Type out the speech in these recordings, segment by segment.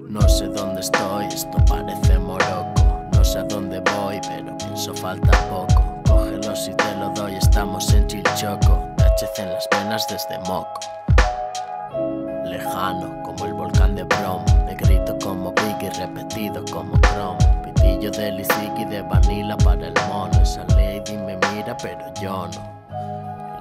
No sé dónde estoy, esto parece Morocco. No sé a dónde voy, pero pienso falta poco. Cógelo si te lo doy, estamos en Chilchoco. THC en las venas desde Moco. Lejano como el volcán de Bromo. De grito como Biggie, repetido como cromo. Pitillo de Liziki y de Vanilla para el mono. Esa lady me mira pero yo no.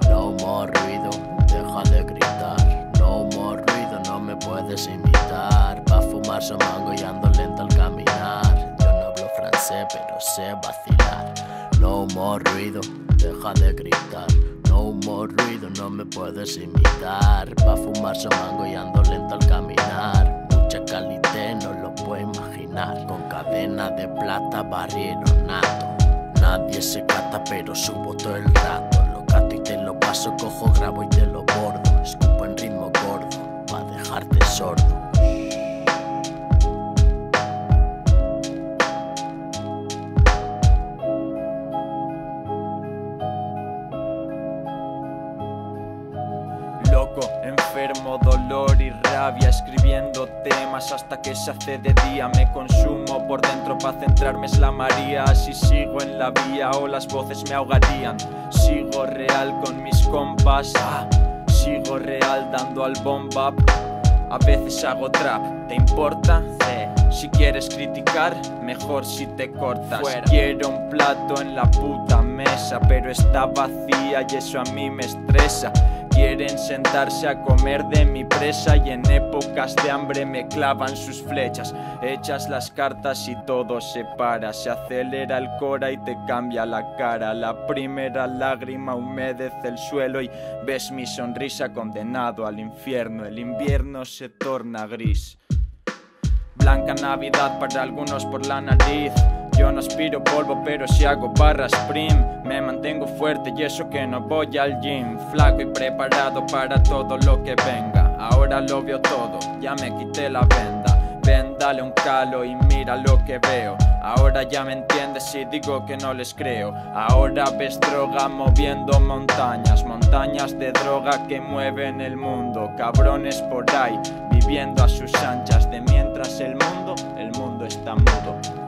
No more ruido, deja de gritar. No more ruido, no me puedes imitar. Pa' fumar somango y ando lento al caminar. Yo no hablo francés pero sé vacilar. No more ruido, deja de gritar. No more ruido, no me puedes imitar. Pa' fumar somango y ando lento al caminar. Mucha calité, no lo puedo imaginar. Con cadena de plata, barrero nato. Nadie se cata pero subo todo el rato. Lo cato y te lo paso, cojo, grabo y te lo bordo. Escupo en ritmo gordo, pa' dejarte sordo. Loco, enfermo, dolor y rabia, escribiendo temas hasta que se hace de día. Me consumo por dentro pa' centrarme, es la María. Si sigo en la vía o las voces me ahogarían. Sigo real con mis compas, sigo real dando al bomba. A veces hago trap, ¿te importa? Si quieres criticar, mejor si te cortas. Quiero un plato en la puta mesa, pero está vacía y eso a mí me estresa. Quieren sentarse a comer de mi presa y en épocas de hambre me clavan sus flechas. Echas las cartas y todo se para. Se acelera el cora y te cambia la cara. La primera lágrima humedece el suelo y ves mi sonrisa condenado al infierno. El invierno se torna gris. Blanca Navidad para algunos por la nariz. Yo no aspiro polvo pero si hago barras prim. Me mantengo fuerte y eso que no voy al gym. Flaco y preparado para todo lo que venga. Ahora lo veo todo, ya me quité la venda. Ven, dale un calo y mira lo que veo. Ahora ya me entiendes si digo que no les creo. Ahora ves droga moviendo montañas. Montañas de droga que mueven el mundo. Cabrones por ahí, viviendo a sus anchas. De mientras el mundo está mudo.